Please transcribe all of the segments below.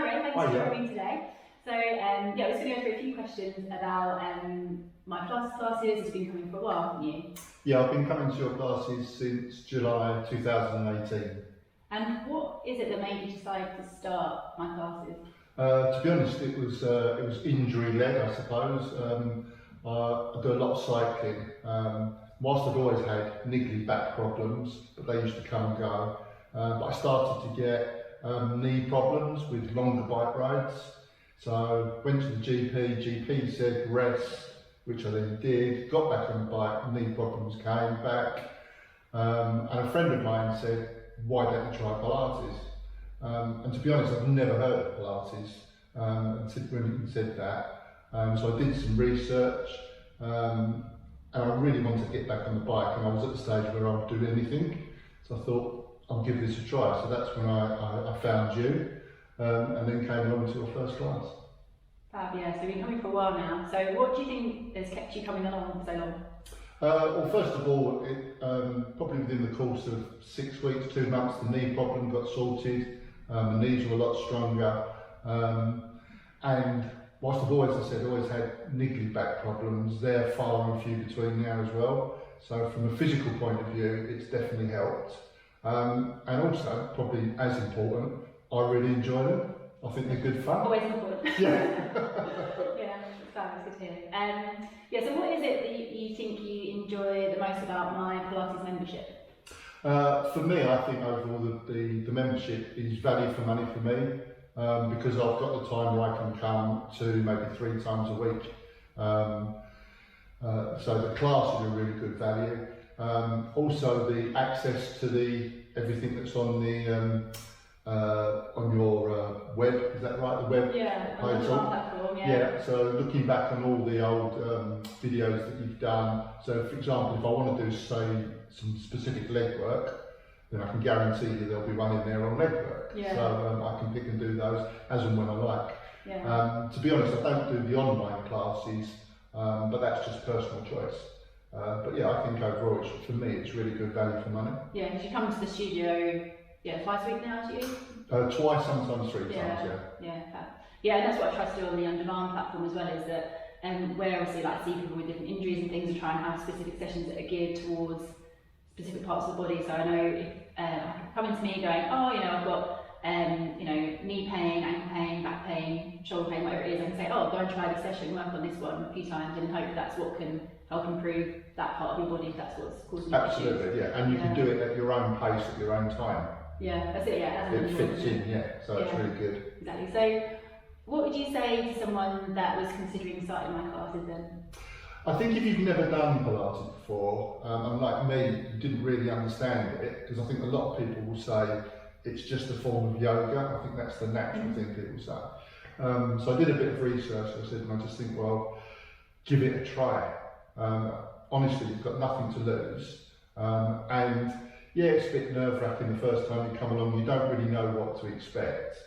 Hi Ray, thanks Hi, for yeah. joining me today. So yeah, we're just going to go through a few questions about my Pilates classes. It's been coming for a while, haven't you? Yeah, I've been coming to your classes since July 2018. And what is it that made you decide to start my classes? To be honest, it was injury-led, I suppose. I do a lot of cycling. Whilst I've always had niggly back problems, but they used to come and go. But I started to get knee problems with longer bike rides. So went to the GP said rest, which I then did, got back on the bike, knee problems came back. And a friend of mine said, why don't you try Pilates? And to be honest, I've never heard of Pilates when he said that. So I did some research, and I really wanted to get back on the bike, and I was at the stage where I would do anything. So I thought, I'll give this a try. So that's when I found you, and then came along to your first class. Fab, yeah, so you've been coming for a while now. So what do you think has kept you coming along for so long? Well, first of all, probably within the course of 6 weeks, 2 months, the knee problem got sorted. The knees were a lot stronger. And whilst I've always had niggly back problems, they're far and few between now as well. So from a physical point of view, it's definitely helped. And also, probably as important, I really enjoy them. I think they're good fun. Always important. Yeah. Yeah, that's fab, it's good to hear. Yeah, so what is it that you think you enjoy the most about my Pilates membership? For me, I think overall the membership is value for money for me, because I've got the time where I can come to maybe 3 times a week. So the classes are really good value. Also the access to everything that's on your web, is that right? The web platform, yeah. So looking back on all the old videos that you've done. So for example, if I want to do say some specific leg work, then I can guarantee you there'll be one in there on leg work. Yeah. So I can pick and do those as and when I like. Yeah. To be honest, I don't do the online classes, but that's just personal choice. But yeah, I think overall, for me, it's really good value for money. Yeah, because you come to the studio, twice a week now, do you? Twice, sometimes 3 times, Yeah, and that's what I try to do on the on-demand platform as well, is that where obviously like see people with different injuries and things, and try and have specific sessions that are geared towards specific parts of the body. So I know if coming to me going, oh, I've got knee pain, ankle pain, back pain, shoulder pain, whatever it is, I can say, oh, go and try this session, work on this one a few times, and hope that's what can help improve that part of your body if that's what's causing issues. Absolutely, yeah, and you can do it at your own pace, at your own time. Yeah, that's it, yeah. It fits in, so it's really good. Exactly. So, what would you say to someone that was considering starting my classes then? I think if you've never done Pilates before, and like me, you didn't really understand it, because I think a lot of people will say it's just a form of yoga. I think that's the natural thing people say. So I did a bit of research, and I just think, well, give it a try. Honestly, you've got nothing to lose. And yeah, it's a bit nerve-wracking the first time you come along, you don't really know what to expect.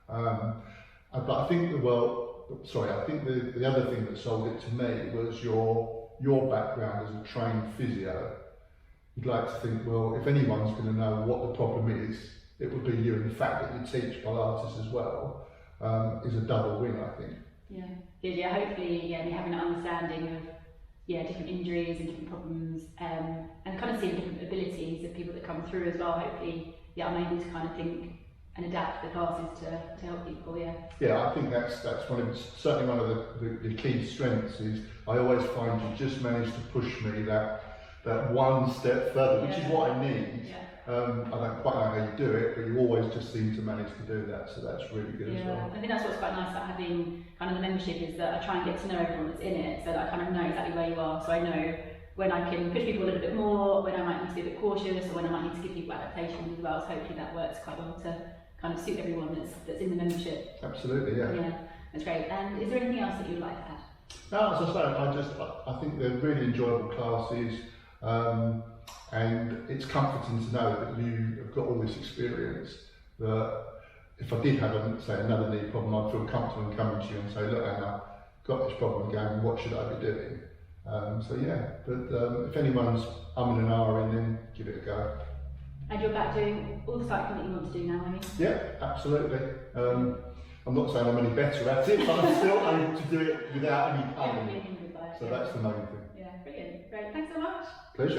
But I think the other thing that sold it to me was your background as a trained physio. You'd like to think, well, if anyone's going to know what the problem is, it would be you, and the fact that you teach Pilates as well is a double win, I think. Yeah, hopefully, we have an understanding of different injuries and different problems, and kind of seeing different abilities of people that come through as well. Hopefully, I'm able to kind of think and adapt the classes to help people. Yeah, I think that's certainly one of the key strengths is I always find you just manage to push me that one step further, which is what I need. I don't quite know how you do it, but you always just seem to manage to do that, so that's really good as well. I think that's what's quite nice about having kind of the membership, is that I try and get to know everyone that's in it, so that I kind of know exactly where you are, so I know when I can push people a little bit more, when I might need to be a bit cautious, or when I might need to give people adaptations as well, so hopefully that works quite well to kind of suit everyone that's in the membership. Absolutely, yeah. That's great. And is there anything else that you would like to add? No, as I say, I think they're really enjoyable classes. And it's comforting to know that you have got all this experience, that if I did have, another knee problem, I'd feel comfortable in coming to you and say, look, Anna, got this problem again, what should I be doing? But if anyone's umming and ahhing, then give it a go. And you're back doing all the cycling that you want to do now, are you? Yeah, absolutely. I'm not saying I'm any better at it, but I'm still able to do it without any Never pain. been hindered by it. So that's the main thing. Yeah, brilliant. Great. Thanks so much. Pleasure.